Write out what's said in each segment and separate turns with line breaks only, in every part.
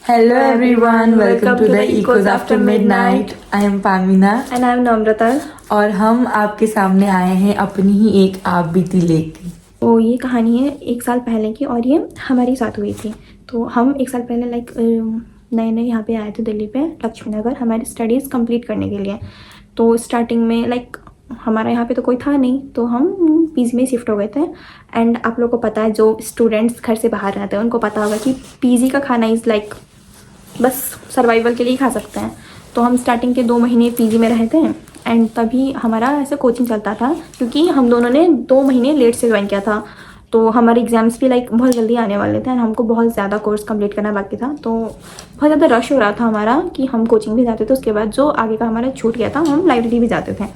Hello everyone, welcome to the Ecos After Midnight. I am Pamina
And I am Namrata.
और हम आपके सामने आए हैं अपनी ही एक आप बीती लेके।
तो ये कहानी है 1 साल पहले की और ये हमारे साथ हुई थी। तो हम 1 साल पहले नए नए यहाँ पे आए थे दिल्ली पे लक्ष्मी नगर हमारी स्टडीज़ कंप्लीट करने के लिए। तो स्टार्टिंग में हमारा यहाँ पे तो कोई था नहीं, तो हम पीजी में शिफ्ट हो गए थे। एंड आप लोगों को पता है जो स्टूडेंट्स घर से बाहर रहते हैं उनको पता होगा कि पीजी का खाना इज़ बस सर्वाइवल के लिए ही खा सकते हैं। तो हम स्टार्टिंग के 2 महीने पीजी में रहे थे एंड तभी हमारा ऐसे कोचिंग चलता था क्योंकि हम दोनों ने 2 महीने लेट से ज्वाइन किया था। तो हमारे एग्ज़ाम्स भी बहुत जल्दी आने वाले थे एंड हमको बहुत ज़्यादा कोर्स कंप्लीट करना बाकी था। तो बहुत ज़्यादा रश हो रहा था हमारा कि हम कोचिंग भी जाते थे, उसके बाद जो आगे का हमारा छूट गया था हम लाइब्रेरी भी जाते थे।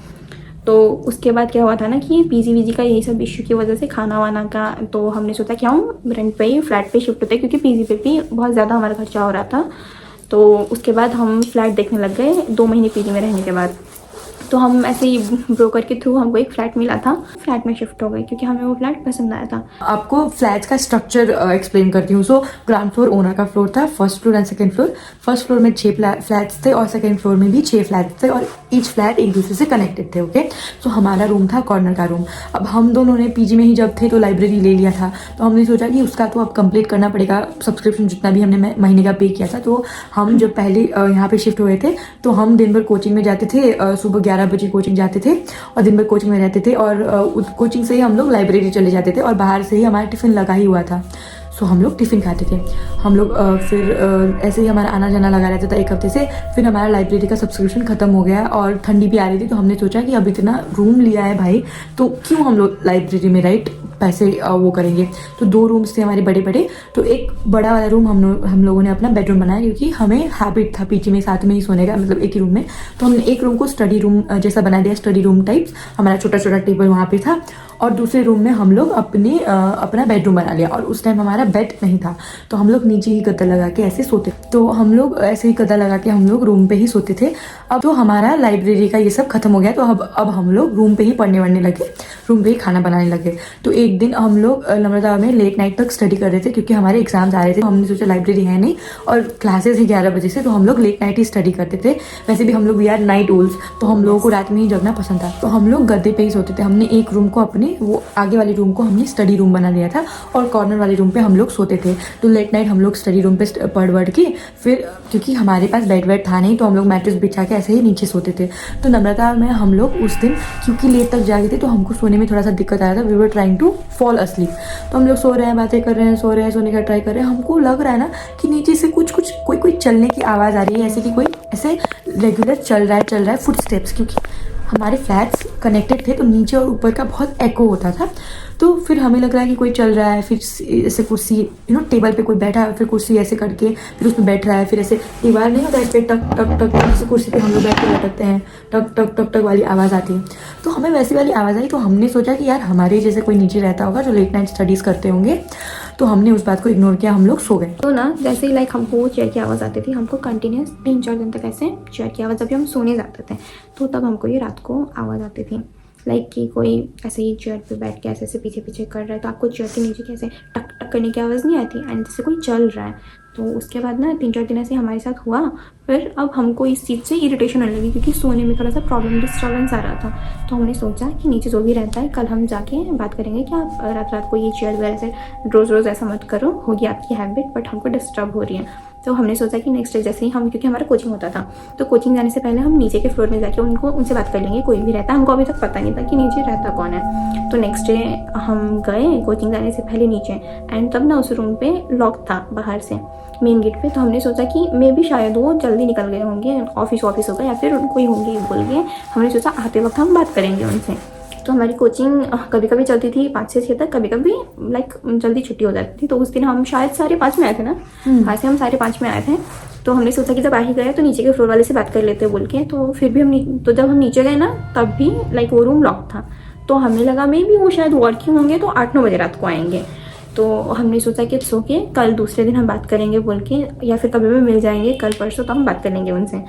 तो उसके बाद क्या हुआ था ना कि पीजी वीजी का यही सब इश्यू की वजह से खाना वाना का, तो हमने सोचा कि हम रेंट पे ही फ्लैट पे शिफ्ट होते क्योंकि पीजी पे भी बहुत ज़्यादा हमारा खर्चा हो रहा था। तो उसके बाद हम फ्लैट देखने लग गए 2 महीने पीजी में रहने के बाद। तो हम ऐसे ही ब्रोकर के थ्रू हमको एक फ्लैट मिला था, फ्लैट में शिफ्ट हो गए क्योंकि हमें वो फ्लैट पसंद आया था।
आपको फ्लैट्स का स्ट्रक्चर एक्सप्लेन करती हूँ। सो ग्राउंड फ्लोर ओनर का फ्लोर था, first floor and second floor. First floor में 6 फ्लैट्स थे और सेकंड फ्लोर में भी 6 फ्लैट्स थे और ईच फ्लैट एक दूसरे से कनेक्टेड थे। ओके, सो हमारा रूम था कॉर्नर का रूम। अब हम दोनों ने पीजी में ही जब थे तो लाइब्रेरी ले लिया था, तो हमने सोचा कि उसका तो अब कंप्लीट करना पड़ेगा सब्सक्रिप्शन जितना भी हमने महीने का पे किया था। तो हम जब पहले यहाँ पे शिफ्ट हुए थे तो हम दिन भर कोचिंग में जाते थे, सुबह 11 बजे कोचिंग जाते थे और दिन भर कोचिंग में रहते थे और कोचिंग से ही हम लोग लाइब्रेरी चले जाते थे और बाहर से ही हमारा टिफ़िन लगा ही हुआ था। सो हम लोग टिफ़िन खाते थे। हम लोग फिर ऐसे ही हमारा आना जाना लगा रहता था 1 हफ्ते से। फिर हमारा लाइब्रेरी का सब्सक्रिप्शन ख़त्म हो गया और ठंडी भी आ रही थी, तो हमने सोचा कि अब इतना रूम लिया है भाई तो क्यों हम लोग लाइब्रेरी में पैसे वो करेंगे। तो 2 रूम्स थे हमारे बड़े बड़े, तो एक बड़ा वाला रूम हम लोगों ने अपना बेडरूम बनाया क्योंकि हमें हैबिट था पीजी में साथ में ही सोने का, मतलब एक ही रूम में। तो हमने एक रूम को स्टडी रूम जैसा बना दिया, स्टडी रूम टाइप्स। हमारा छोटा छोटा टेबल वहाँ पे था और दूसरे रूम में हम लोग अपना बेडरूम बना लिया। और उस टाइम हमारा बेड नहीं था तो हम लोग नीचे ही गद्दा लगा के ऐसे सोते। तो हम लोग ऐसे ही गद्दा लगा के हम लोग रूम पे ही सोते थे। अब तो हमारा लाइब्रेरी का ये सब खत्म हो गया, तो अब हम लोग रूम पे ही पढ़ने वढ़ने लगे, रूम पे ही खाना बनाने लगे। तो एक दिन हम लोग नम्रता में लेट नाइट तक स्टडी कर रहे थे क्योंकि हमारे एग्जाम्स आ रहे थे। हमने सोचा लाइब्रेरी है नहीं और क्लासेस ही 11 बजे से, तो हम लोग लेट नाइट ही स्टडी करते थे। वैसे भी हम लोग वी आर नाइट ओल्स, तो हम लोगों को रात में ही जगना पसंद था। तो हम लोग गद्दे पे ही सोते थे। हमने एक रूम को अपने वो आगे वाले रूम को हमने स्टडी रूम बना लिया था और कॉर्नर वाले रूम पे हम लोग सोते थे। तो लेट नाइट हम लोग स्टडी रूम पे पढ़ के फिर क्योंकि हमारे पास बेड वेड था नहीं तो हम लोग मैट्रेस बिछा के ऐसे ही नीचे सोते थे। तो नम्रता में हम लोग उस दिन क्योंकि लेट तक जागे थे तो हमको सोने में थोड़ा सा दिक्कत आया था। We were trying to fall asleep. तो हम लोग सो रहे हैं, बातें कर रहे हैं, सो रहे हैं, सोने का ट्राई कर रहे हैं। हमको लग रहा है ना कि नीचे से कोई चलने की आवाज़ आ रही है, ऐसे कि कोई ऐसे रेगुलर चल रहा है फुटस्टेप्स, क्योंकि हमारे फ्लैट्स कनेक्टेड थे तो नीचे और ऊपर का बहुत एको होता था। तो फिर हमें लग रहा है कि कोई चल रहा है, फिर ऐसे कुर्सी टेबल पे कोई बैठा है, फिर कुर्सी ऐसे करके फिर उसमें बैठ रहा है, फिर ऐसे दीवार नहीं होता है इस पर टक टक टक ऐसे कुर्सी पे हम लोग बैठ के लटकते हैं, टक टक टक टक वाली आवाज़ आती है। तो हमें वैसी वाली आवाज़ आई तो हमने सोचा कि यार हमारे जैसे कोई नीचे रहता होगा जो लेट नाइट स्टडीज़ करते होंगे। तो हमने उस बात को इग्नोर किया, हम लोग सो गए।
तो ना जैसे ही हमको चेयर की आवाज़ आती थी, हमको कंटिन्यूस 3-4 दिन तक ऐसे चेयर की आवाज़, जब भी हम सोने जाते थे तो तब हमको ये रात को आवाज़ आती थी कि कोई ऐसे ही चेयर पे बैठ के ऐसे ऐसे पीछे पीछे कर रहा है। तो आपको चेयर के नीचे कैसे टक टक करने की आवाज़ नहीं आती एंड जैसे कोई चल रहा है। तो उसके बाद ना 3-4 दिन ऐसे हमारे साथ हुआ। फिर अब हमको इस चीज़ से इरिटेशन होने लगी क्योंकि सोने में थोड़ा सा डिस्टर्बेंस आ रहा था। तो हमने सोचा कि नीचे जो भी रहता है कल हम जाके बात करेंगे कि आप रात रात को ये चेयर वगैरह से रोज़ ऐसा मत करो, होगी आपकी हैबिट, बट हमको डिस्टर्ब हो रही है। तो हमने सोचा कि नेक्स्ट डे जैसे ही क्योंकि हमारा कोचिंग होता था तो कोचिंग जाने से पहले हम नीचे के फ्लोर में जाके उनसे बात कर लेंगे, कोई भी रहता है। हमको अभी तक पता नहीं था कि नीचे रहता कौन है। तो नेक्स्ट डे हम गए कोचिंग जाने से पहले नीचे एंड तब ना उस रूम पे लॉक था बाहर से मेन गेट पे। तो हमने सोचा कि मे भी शायद वो जल्दी निकल गए होंगे, ऑफिस होगा या फिर कोई होंगे बोल के हमने सोचा आते वक्त हम बात करेंगे उनसे। तो हमारी कोचिंग कभी कभी चलती थी 5 से 6 तक, कभी कभी जल्दी छुट्टी हो जाती थी। तो उस दिन हम शायद 5:30 में आए थे ना, हाँ से हम 5:30 में आए थे। तो हमने सोचा कि जब आ ही गए तो नीचे के फ्लोर वाले से बात कर लेते बोल के। तो फिर भी जब हम नीचे गए ना तब भी वो रूम लॉक था। तो हमें लगा मे भी वो शायद वर्किंग होंगे तो 8-9 बजे रात को आएंगे। तो हमने सोचा कि सो के कल दूसरे दिन हम बात करेंगे बोल के, या फिर कभी भी मिल जाएंगे कल परसों तो हम बात कर लेंगे उनसे।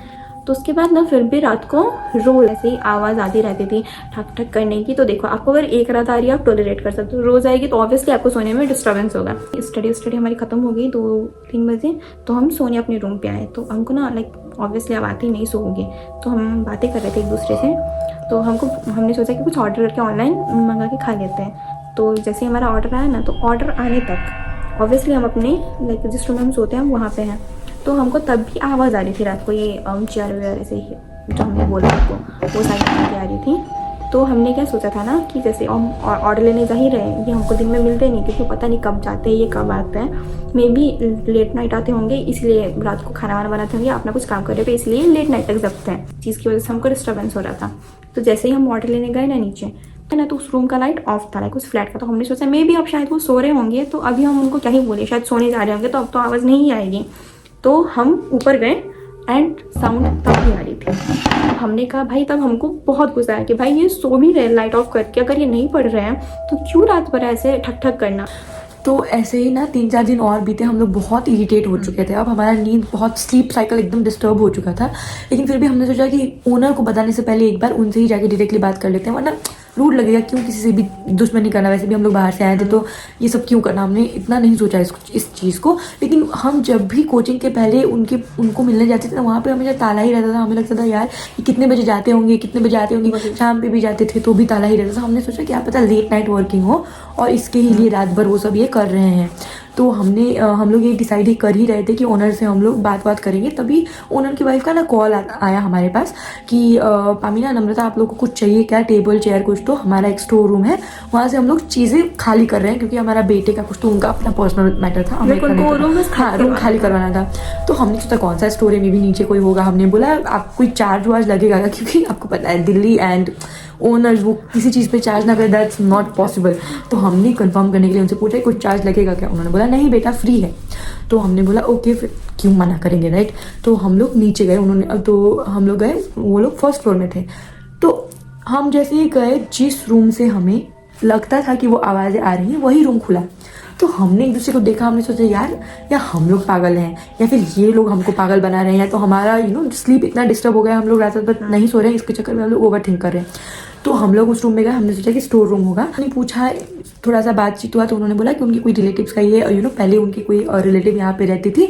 तो उसके बाद ना फिर भी रात को रोज ऐसे ही आवाज़ आती रहती थी ठक ठक करने की। तो देखो, आपको अगर एक रात आ रही है आप टॉलरेट कर सकते हो, रोज़ आएगी तो ऑब्वियसली आपको सोने में डिस्टर्बेंस होगा। स्टडी हमारी ख़त्म हो गई 2-3 बजे, तो हम सोने अपने रूम पे आए। तो हमको ना लाइक ऑब्वियसली अब आते ही नहीं सोओगे, तो हम बातें कर रहे थे एक दूसरे से। तो हमने सोचा कि कुछ ऑर्डर करके ऑनलाइन मंगा के खा लेते हैं। तो जैसे हमारा ऑर्डर आया ना, तो ऑर्डर आने तक ऑब्वियसली हम अपने लाइक जिस रूम में हम सोते हैं हम वहाँ पे हैं। तो हमको तब भी आवाज़ आ रही थी रात को, ये चेयर वेयर ऐसे ही जो हमने बोला आपको, वो सारी चीज़ें आ रही थी। तो हमने क्या सोचा था ना कि जैसे हम ऑर्डर लेने जा ही रहे हैं, ये हमको दिन में मिलते नहीं, क्योंकि पता नहीं कब जाते हैं, ये कब आते हैं। मे बी लेट नाइट आते होंगे, इसलिए रात को खाना वाना बनाते होंगे, अपना कुछ काम कर रहे थे, इसलिए लेट नाइट तक जगते हैं। चीज़ की वजह से हमको डिस्टर्बेंस हो रहा था। तो जैसे ही हम ऑर्डर लेने गए ना नीचे, ना तो उस रूम का लाइट ऑफ था, लाइक उस फ्लैट का। तो हमने सोचा मे बी अब शायद वो सो रहे होंगे, तो अभी हम उनको क्या ही बोले, शायद सोने जा रहे होंगे, तो अब तो आवाज़ नहीं आएगी। तो हम ऊपर गए एंड साउंड तब भी आ रही थी। हमने कहा भाई, तब हमको बहुत गुस्सा आया कि भाई ये सो भी रहे लाइट ऑफ करके, अगर ये नहीं पढ़ रहे हैं तो क्यों रात भर ऐसे ठक ठक करना।
तो ऐसे ही ना 3-4 दिन और बीते, हम लोग बहुत इरिटेट हो चुके थे। अब हमारा नींद बहुत, स्लीप साइकिल एकदम डिस्टर्ब हो चुका था। लेकिन फिर भी हमने सोचा कि ओनर को बताने से पहले एक बार उनसे ही जाके डायरेक्टली बात कर लेते हैं, वरना रूड लगेगा, क्यों किसी से भी दुश्मनी करना। वैसे भी हम लोग बाहर से आए थे, तो ये सब क्यों करना, हमने इतना नहीं सोचा इस चीज़ को। लेकिन हम जब भी कोचिंग के पहले उनको मिलने जाते थे ना, वहाँ पे हमेशा ताला ही रहता था। हमें लगता था यार ये कितने बजे जाते होंगे, कितने बजे आते होंगे। शाम पे भी जाते थे तो भी ताला ही रहता था। हमने सोचा क्या पता लेट नाइट वर्किंग हो और इसके ही लिए रात भर वो सब ये कर रहे हैं। तो हम लोग ये डिसाइड ही कर ही रहे थे कि ओनर से हम लोग बात करेंगे। तभी ओनर की वाइफ का ना कॉल आया हमारे पास कि पामीना, नम्रता, आप लोग को कुछ चाहिए क्या, टेबल चेयर कुछ। तो हमारा एक स्टोर रूम है, वहाँ से हम लोग चीज़ें खाली कर रहे हैं, क्योंकि हमारा बेटे का कुछ तो उनका अपना पर्सनल मैटर था, रूम खाली करवाना था। तो हमने सोचा कौन सा स्टोर है, मे भी नीचे कोई होगा। हमने बोला आप कोई चार्ज वार्ज लगेगा, क्योंकि आपको पता है दिल्ली एंड ओनर्स वो किसी चीज़ पे चार्ज ना करे, दैट्स नॉट पॉसिबल। तो हमने कंफर्म करने के लिए उनसे पूछा कुछ चार्ज लगेगा क्या। उन्होंने बोला नहीं बेटा फ्री है। तो हमने बोला ओके, फिर क्यों मना करेंगे, राइट। तो हम लोग नीचे गए, हम लोग गए, वो लोग फर्स्ट फ्लोर में थे। तो हम जैसे ही गए, जिस रूम से हमें लगता था कि वो आवाज़ें आ रही हैं, वही रूम खुला। तो हमने एक दूसरे को देखा, हमने सोचा यार या हम लोग पागल हैं या फिर ये लोग हमको पागल बना रहे हैं। तो हमारा स्लीप इतना डिस्टर्ब हो गया, हम लोग रात भर नहीं सो रहे हैं, इसके चक्कर में हम लोग ओवर थिंक कर रहे हैं। तो हम लोग उस रूम में गए, हमने सोचा कि स्टोर रूम होगा। हमने पूछा, थोड़ा सा बातचीत हुआ, तो उन्होंने बोला कि उनकी कोई रिलेटिव्स का ये पहले उनकी कोई रिलेटिव यहाँ पे रहती थी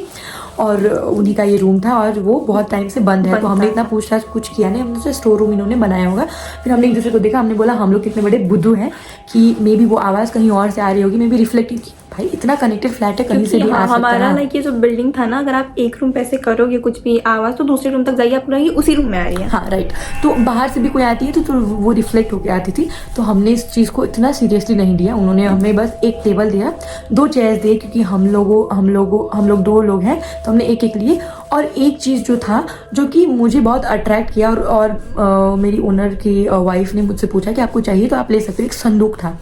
और उन्हीं का ये रूम था और वो बहुत टाइम से बंद है। तो हमने इतना पूछताछ कुछ किया नहीं, हमने सोचा स्टोर रूम इन्होंने बनाया होगा। फिर हमने एक दूसरे को देखा, हमने बोला हम लोग कितने बड़े बुद्धू हैं कि मे बी वो आवाज़ कहीं और से आ रही होगी, मे बी रिफ्लेक्टिव। भाई इतना कनेक्टेड फ्लैट है, कहीं से भी आ सकता है।
हमारा लाइक ये जो बिल्डिंग था ना, अगर आप एक रूम पे ऐसे करोगे कुछ भी आवाज़, तो दूसरे रूम तक जाइए, आप पूरा उसी रूम में आ रही है।
हाँ राइट। तो बाहर से भी कोई आती है तो वो रिफ्लेक्ट होकर आती थी। तो हमने इस चीज़ को इतना सीरियसली नहीं लिया। उन्होंने हमें बस एक टेबल दिया, 2 चेयर्स दिए, क्योंकि हम लोग 2 लोग हैं, तो हमने एक एक लिए। और एक चीज़ जो था, जो कि मुझे बहुत अट्रैक्ट किया और मेरी ओनर की वाइफ ने मुझसे पूछा कि आपको चाहिए तो आप ले सकते हो, एक संदूक था।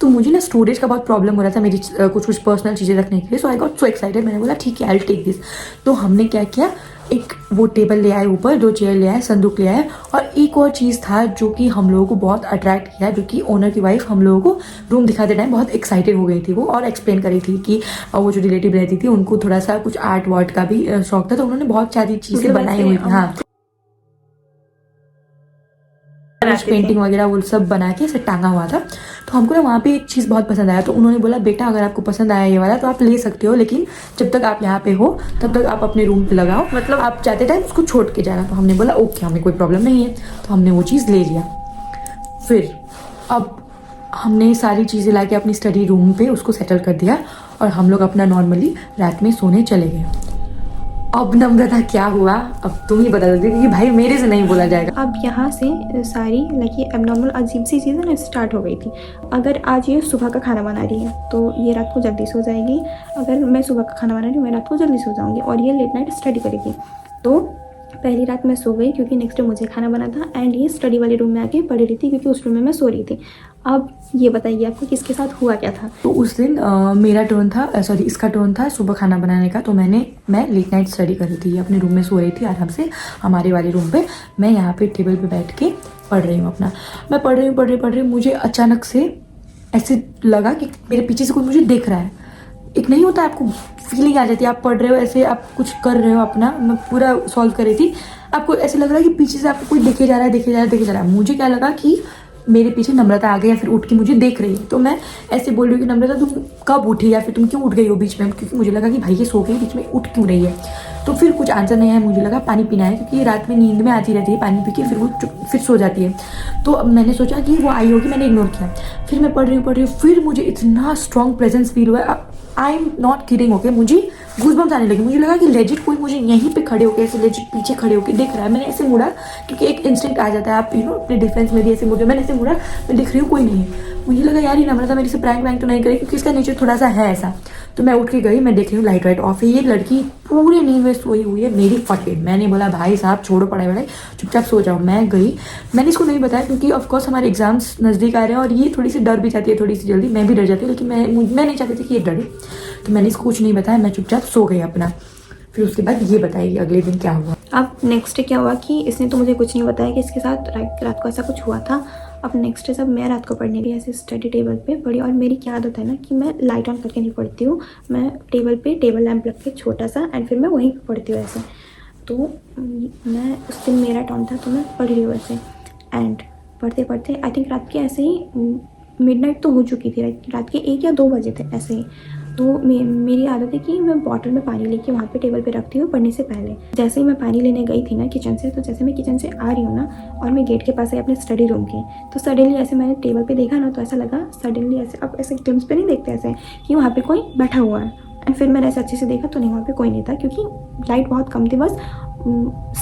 तो मुझे ना स्टोरेज का बहुत प्रॉब्लम हो रहा था, मेरी कुछ पर्सनल चीज़ें रखने के लिए। सो आई गॉट सो एक्साइटेड, मैंने बोला ठीक है आई विल टेक दिस। तो हमने क्या किया, एक वो टेबल ले आए ऊपर, 2 चेयर ले आए, संदूक ले आए। और एक और चीज़ था जो कि हम लोगों को बहुत अट्रैक्ट किया, जो कि ओनर की वाइफ हम लोगों को रूम दिखाते टाइम बहुत एक्साइटेड हो गई थी वो, और एक्सप्लेन करी थी कि वो जो रिलेटिव रहती थी उनको थोड़ा सा कुछ आर्ट वार्ट का भी शौक था। तो उन्होंने बहुत सारी चीज़ें बनाई हुई थी। हाँ, पेंटिंग वगैरह वो सब बना के इसे टांगा हुआ था। तो हमको ना वहाँ पे एक चीज़ बहुत पसंद आया। तो उन्होंने बोला बेटा अगर आपको पसंद आया ये वाला तो आप ले सकते हो, लेकिन जब तक आप यहाँ पे हो तब तक आप अपने रूम पे लगाओ, मतलब आप जाते टाइम उसको छोड़ के जाना। तो हमने बोला ओके, हमें कोई प्रॉब्लम नहीं है। तो हमने वो चीज़ ले लिया। फिर अब हमने सारी चीज़ें ला के अपनी स्टडी रूम पे उसको सेटल कर दिया और हम लोग अपना नॉर्मली रात में सोने चले गए। अब नम्रता क्या हुआ, अब तुम ही बता दो, क्योंकि भाई मेरे से नहीं बोला जाएगा।
अब यहाँ से सारी लाइक ये एबनॉर्मल अजीब सी चीज़ें ना स्टार्ट हो गई थी। अगर आज ये सुबह का खाना बना रही है तो ये रात को जल्दी सो जाएगी। अगर मैं सुबह का खाना बना रही हूँ मैं रात को जल्दी सो जाऊँगी, और ये लेट नाइट स्टडी करेगी। तो पहली रात मैं सो गई क्योंकि नेक्स्ट डे मुझे खाना बना था, एंड ये स्टडी वाले रूम में आके पढ़ रही थी क्योंकि उस रूम में मैं सो रही थी। अब ये बताइए आपको किसके साथ हुआ क्या था।
तो उस दिन मेरा टर्न था, इसका टर्न था सुबह खाना बनाने का। तो मैं लेट नाइट स्टडी कर रही थी, अपने रूम में सो रही थी आराम से हमारे वाले रूम पे। मैं यहाँ पे टेबल पे बैठ के पढ़ रही हूँ अपना। मैं पढ़ रही हूँ, मुझे अचानक से ऐसे लगा कि मेरे पीछे से कोई मुझे देख रहा है। एक नहीं होता आपको फीलिंग आ जाती है, आप पढ़ रहे हो ऐसे, आप कुछ कर रहे हो अपना, मैं पूरा सॉल्व कर रही थी, आपको ऐसे लग रहा है कि पीछे से आपको कोई देखे जा रहा है, देखे जा रहा है, देखे जा रहा है। मुझे क्या लगा कि मेरे पीछे नम्रता आ गई या फिर उठ के मुझे देख रही है, तो मैं ऐसे बोल रही हूँ कि नम्रता तुम कब उठी या फिर तुम क्यों उठ गई हो बीच में, क्योंकि मुझे लगा कि भाई ये सो गई बीच में उठ क्यों रही है। तो फिर कुछ आंसर नहीं आया, मुझे लगा पानी पीना है, क्योंकि रात में नींद में आती रहती है, पानी पी के फिर वो फिर सो जाती है। तो अब मैंने सोचा कि वो आई होगी, मैंने इग्नोर किया। फिर मैं पढ़ रही हूँ, फिर मुझे इतना स्ट्रॉन्ग प्रेजेंस फील हुआ, आई एम नॉट किडिंग, ओके, मुझे गूज़बम्स आने लगे। मुझे लगा कि लेजिट कोई मुझे यहीं पे खड़े होकर ऐसे लेजिट पीछे खड़े होकर देख रहा है। मैंने ऐसे मुड़ा, क्योंकि एक इंस्टिंक्ट आ जाता है, आप अपने डिफेंस में भी ऐसे मुड़े। मैंने ऐसे मुड़ा, मैं देख रही हूँ कोई नहीं है। मुझे लगा यार ये नम्रता मेरे से प्रैंक वैंक तो नहीं करेगी, क्योंकि इसका नेचर थोड़ा सा है ऐसा। तो मैं उठ के गई, मैं देख रही हूँ लाइट वाइट ऑफ है, ये लड़की पूरे नींद में सोई हुई है, मेरी फटे। मैंने बोला भाई साहब छोड़ो पढ़ाई वढ़ाई, चुपचाप सो जाओ। मैं गई, मैंने इसको नहीं बताया, क्योंकि ऑफकोर्स हमारे एग्जाम्स नज़दीक आ रहे हैं और ये थोड़ी सी डर भी जाती है, थोड़ी सी जल्दी, मैं भी डर जाती हूँ, लेकिन मैं नहीं चाहती थी कि ये डरे। तो मैंने इसको कुछ नहीं बताया, मैं चुपचाप सो गई अपना। फिर उसके बाद ये बताइए अगले दिन क्या हुआ।
अब नेक्स्ट डे क्या हुआ कि इसने तो मुझे कुछ नहीं बताया कि इसके साथ रात को ऐसा कुछ हुआ था। अब नेक्स्ट डे जब मैं रात को पढ़ने गई ऐसे स्टडी टेबल पे पढ़ी, और मेरी क्या आदत है ना कि मैं लाइट ऑन करके नहीं पढ़ती हूँ, मैं टेबल लैंप रख के छोटा सा, एंड फिर मैं वहीं पे पढ़ती हूँ ऐसे। तो मैं उस दिन मेरा टर्न था, तो मैं पढ़ रही हूँ ऐसे, एंड पढ़ते पढ़ते आई थिंक रात के ऐसे ही मिडनाइट तो हो चुकी थी, रात के 1 या 2 बजे थे ऐसे ही। तो मेरी आदत है कि मैं बॉटल में पानी लेके वहाँ पे टेबल पे रखती हूँ पढ़ने से पहले। जैसे ही मैं पानी लेने गई थी ना किचन से, तो जैसे मैं किचन से आ रही हूँ ना और मैं गेट के पास आई अपने स्टडी रूम के, तो सडनली ऐसे मैंने टेबल पे देखा ना, तो ऐसा लगा सडनली ऐसे, अब ऐसे ग्लिम्स पे नहीं देखते ऐसे कि वहाँ पे कोई बैठा हुआ है। एंड फिर मैंने ऐसे अच्छे से देखा तो नहीं, वहाँ पे कोई नहीं था, क्योंकि लाइट बहुत कम थी, बस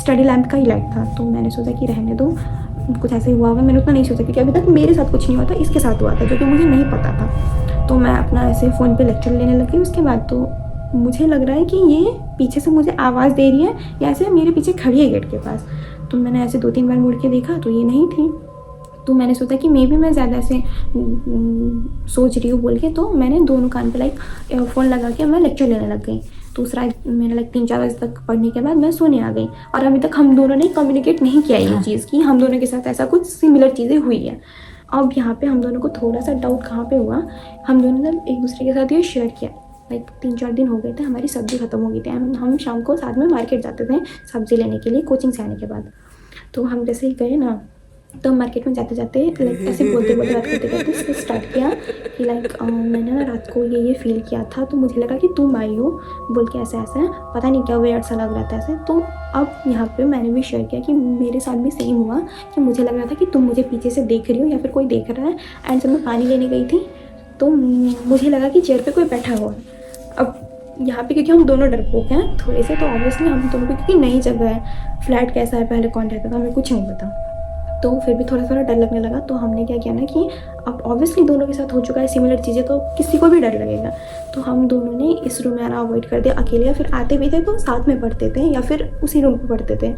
स्टडी लैम्प का ही लाइट था। तो मैंने सोचा कि रहने दो, कुछ ऐसे हुआ होगा। मैंने उतना नहीं सोचा, क्योंकि अभी तक मेरे साथ कुछ नहीं हुआ था, इसके साथ हुआ था जो कि मुझे नहीं पता था। तो मैं अपना ऐसे फ़ोन पे लेक्चर लेने लगी। उसके बाद तो मुझे लग रहा है कि ये पीछे से मुझे आवाज़ दे रही है, या ऐसे मेरे पीछे खड़ी है गेट के पास। तो मैंने ऐसे 2-3 बार मुड़ के देखा तो ये नहीं थी। तो मैंने सोचा कि मे भी मैं ज़्यादा ऐसे सोच रही हूँ बोल के, तो मैंने दोनों कान पे ईयरफोन लगा के मैं लेक्चर लेने लग गई। दूसरा मैंने 3-4 बजे तक पढ़ने के बाद मैं सोने आ गई, और अभी तक हम दोनों ने कम्युनिकेट नहीं किया ये चीज़ कि हम दोनों के साथ ऐसा कुछ सिमिलर चीज़ें हुई है। अब यहाँ पे हम दोनों को थोड़ा सा डाउट कहाँ पे हुआ, हम दोनों ने एक दूसरे के साथ ये शेयर किया। 3-4 दिन हो गए थे, हमारी सब्ज़ी ख़त्म हो गई थी, हम शाम को साथ में मार्केट जाते थे सब्ज़ी लेने के लिए कोचिंग से आने के बाद। तो हम जैसे ही गए ना, तो मार्केट में जाते जाते ऐसे बोलते बोलते बात करते करते इसने स्टार्ट किया कि मैंने ना रात को ये फील किया था, तो मुझे लगा कि तुम आई हो बोल के, ऐसा ऐसा पता नहीं क्या वेयर्ड सा लग रहा था ऐसे। तो अब यहाँ पे मैंने भी शेयर किया कि मेरे साथ भी सेम हुआ, कि मुझे लग रहा था कि तुम मुझे पीछे से देख रही हो या फिर कोई देख रहा है। एंड जब मैं पानी लेने गई थी तो मुझे लगा कि चेयर पर कोई बैठा हुआ है। अब यहाँ पे क्योंकि हम दोनों डरपोक हैं थोड़े से, तो ऑब्वियसली हम दोनों को, क्योंकि नई जगह है, फ्लैट कैसा है, पहले कौन रहता था, हमें कुछ नहीं पता, तो फिर भी थोड़ा थोड़ा डर लगने लगा। तो हमने क्या किया ना कि अब ऑब्वियसली दोनों के साथ हो चुका है सिमिलर चीज़ें, तो किसी को भी डर लगेगा। तो हम दोनों ने इस रूम में आना अवॉइड कर दिया अकेले, या फिर आते भी थे तो साथ में पढ़ते थे या फिर उसी रूम पे पढ़ते थे।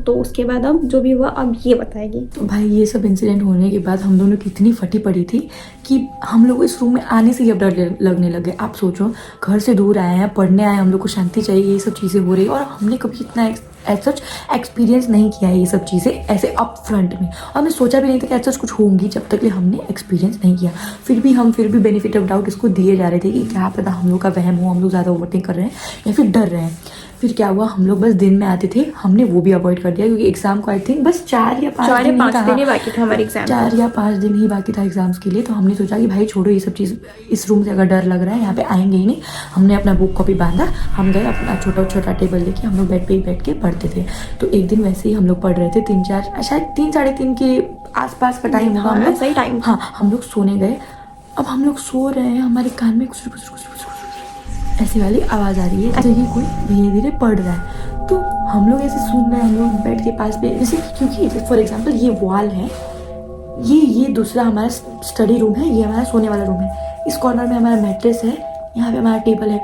तो उसके बाद अब जो भी हुआ अब ये बताएगी।
तो भाई ये सब इंसिडेंट होने के बाद हम दोनों की इतनी फटी पड़ी थी कि हम लोग इस रूम में आने से ही अब डर लगने लगे। आप सोचो, घर से दूर आए हैं, पढ़ने आए, हम लोग को शांति चाहिए, ये सब चीज़ें हो रही है, और हमने कभी इतना एज सच एक्सपीरियंस नहीं किया है ये सब चीज़ें ऐसे अप फ्रंट में, और मैं सोचा भी नहीं था कि एज सच कुछ होंगी जब तक कि हमने एक्सपीरियंस नहीं किया। फिर भी बेनिफिट ऑफ डाउट इसको दिए जा रहे थे कि क्या पता हम लोग का वहम हो, हम लोग ज़्यादा ओवरथिंक कर रहे हैं या फिर डर रहे हैं। फिर क्या हुआ, हम लोग बस दिन में आते थे, हमने वो भी अवॉइड कर दिया, क्योंकि एग्जाम को आई थिंक बस 4 या 5 दिन ही बाकी था हमारे एग्जाम, 4 या 5 दिन ही बाकी था एग्जाम्स के लिए। तो हमने सोचा कि भाई छोड़ो ये सब चीज़, इस रूम से अगर डर लग रहा है यहाँ पे आएंगे ही नहीं। हमने अपना बुक कॉपी बांधा, हम गए अपना छोटा टेबल लेके, हम लोग बेड पे ही बैठ के पढ़ते थे। तो एक दिन वैसे ही हम लोग पढ़ रहे थे, 3-3 के आसपास का टाइम हुआ, हम लोग सही टाइम, हाँ हम लोग सोने गए। अब हम लोग सो रहे हैं, हमारे कान में कुछ ऐसी वाली आवाज़ आ रही है, तो ये कोई धीरे धीरे पढ़ रहा है। तो हम लोग ऐसे सुन रहे हैं, हम लोग बेड के पास पे, जैसे क्योंकि फॉर एग्जांपल ये वॉल है, ये दूसरा हमारा स्टडी रूम है, ये हमारा सोने वाला रूम है, इस कॉर्नर में हमारा मैट्रेस है, यहाँ पे हमारा टेबल है।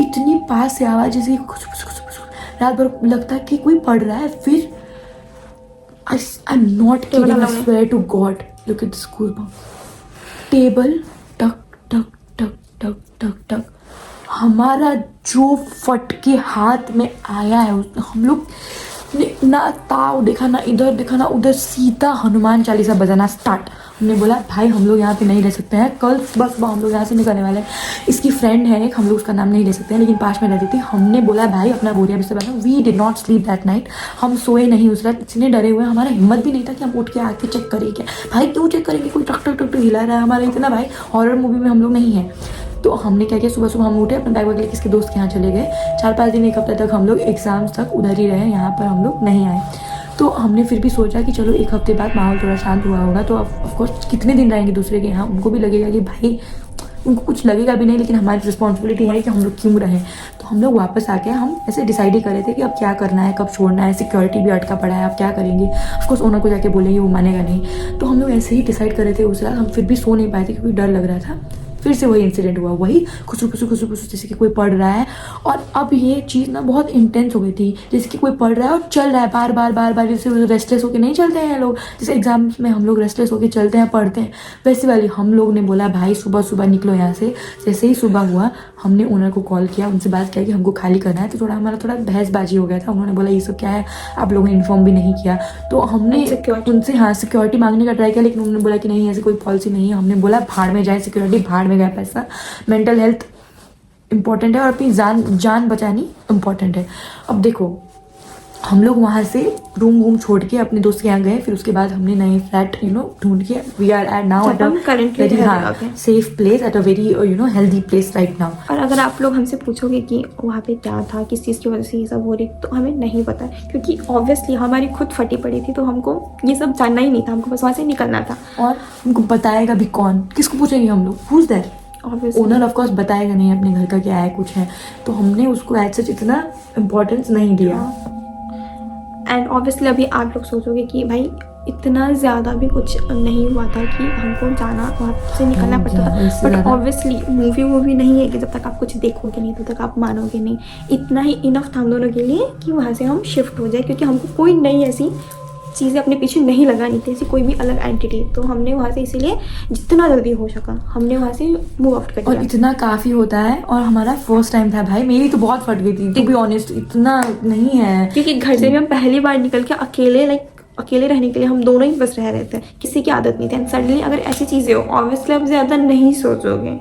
इतनी पास से आवाज़, जैसे कुछ रात भर लगता है कि कोई पढ़ रहा है। फिर I am not kidding, I swear to God, look at this goosebumps. Table टक टक टक टक टक टक, हमारा जो फट के हाथ में आया है, हम लोग ना ताव देखा, ना इधर देखा, ना उधर, सीधा हनुमान चालीसा बजाना स्टार्ट। हमने बोला भाई हम लोग यहाँ पे नहीं रह सकते हैं, कल सुबह हम लोग यहाँ से निकलने वाले हैं। इसकी फ्रेंड है एक, हम लोग उसका नाम नहीं ले सकते हैं, लेकिन पास में रहती थी। हमने बोला भाई अपना बोरिया बिस्तर बनाओ। We did not sleep that night. हम सोए नहीं उस रात, इतने डरे हुए, हमारा हिम्मत भी नहीं था कि हम उठ के आके चेक करें क्या। भाई क्यों चेक करेंगे, कोई टक हिला रहा है हमारा, इतना भाई हॉरर मूवी में हम लोग नहीं हैं। तो हमने क्या किया, सुबह हम उठे, अपना बैग वैग लेके किसके दोस्त के यहाँ चले गए। 4-5 दिन, 1 हफ्ते तक हम लोग एग्जाम्स तक उधर ही रहे, यहाँ पर हम लोग नहीं आए। तो हमने फिर भी सोचा कि चलो 1 हफ्ते बाद माहौल थोड़ा शांत हुआ होगा, तो ऑफकोर्स कितने दिन रहेंगे दूसरे के यहाँ, उनको भी लगेगा कि भाई, उनको कुछ लगेगा भी नहीं, लेकिन हमारी रिस्पॉन्सिबिलिटी है कि हम लोग क्यों रहें। तो हम लोग वापस आके हम ऐसे डिसाइड ही कर रहे थे कि अब क्या करना है, कब छोड़ना है, सिक्योरिटी भी अटका पड़ा है, अब क्या करेंगे। ऑफकोर्स ओनर को जाके बोलेंगे, वो मानेगा नहीं। तो हम लोग ऐसे ही डिसाइड कर रहे थे उस रात। हम फिर भी सो नहीं पाए थे क्योंकि डर लग रहा था। फिर से वही इंसिडेंट हुआ, वही खुशू जैसे कि कोई पढ़ रहा है। और अब ये चीज़ ना बहुत इंटेंस हो गई थी, जैसे कि कोई पढ़ रहा है और चल रहा है बार बार, जैसे रेस्टलेस होके नहीं चलते हैं लोग, जैसे एग्जाम्स में हम लोग रेस्टलेस होके चलते हैं, पढ़ते हैं, वैसी वाली। हम लोग ने बोला भाई सुबह निकलो यहाँ से। जैसे ही सुबह हुआ, हमने ओनर को कॉल किया, उनसे बात किया कि हमको खाली करना है। तो हमारा थोड़ा बहसबाजी हो गया था। उन्होंने बोला ये सब क्या है, आप लोगों ने इन्फॉर्म भी नहीं किया। तो हमने उनसे सिक्योरिटी मांगने का ट्राई किया, लेकिन उन्होंने बोला कि नहीं ऐसी कोई पॉलिसी नहीं है। हमने बोला भाड़ में जाए सिक्योरिटी, भाड़ में गया पैसा। मेंटल हेल्थ इंपॉर्टेंट है और अपनी जान बचानी इंपॉर्टेंट है। अब देखो, हम लोग वहाँ से रूम छोड़ के अपने दोस्त के यहाँ गए। फिर उसके बाद हमने नए फ्लैट ढूंढ के, we are at now at a very safe place, at a very healthy place right now.
और अगर आप लोग हमसे पूछोगे कि वहाँ पे क्या था, किस चीज़ की वजह से ये सब हो रही, तो हमें नहीं पता, क्योंकि ऑब्वियसली हमारी खुद फटी पड़ी थी, तो हमको ये सब जानना ही नहीं था, हमको बस वहाँ से निकलना था।
और हमको बताएगा भी कौन, किसको पूछेंगे हम लोग, who is there? Owner of course बताएगा नहीं अपने घर का क्या है कुछ है। तो हमने उसको एज सच इतना इम्पोर्टेंस नहीं दिया।
एंड ऑब्वियसली अभी आप लोग सोचोगे कि भाई इतना ज़्यादा भी कुछ नहीं हुआ था कि हमको जाना, वहाँ से निकलना पड़ता था। बट ऑब्वियसली मूवी नहीं है कि जब तक आप कुछ देखोगे नहीं तब तक आप मानोगे नहीं। इतना ही इनफ था हम दोनों के लिए कि वहाँ से हम शिफ्ट हो जाए, क्योंकि हमको कोई नई ऐसी चीज़ें अपने पीछे नहीं लगानी थी, ऐसी कोई भी अलग एंटिटी। तो हमने वहाँ से इसीलिए जितना जल्दी हो सका हमने वहाँ से मूव आउट कर दिया।
और इतना काफ़ी होता है। और हमारा फर्स्ट टाइम था भाई, मेरी तो बहुत फट गई थी, टू बी ऑनेस्ट। इतना नहीं है
क्योंकि घर से भी हम पहली बार निकल के अकेले रहने के लिए हम दोनों ही बस रह रहे थे, किसी की आदत नहीं थी। एंड सडनली अगर ऐसी चीज़ें हो, ऑब्वियसली आप ज़्यादा नहीं सोचोगे।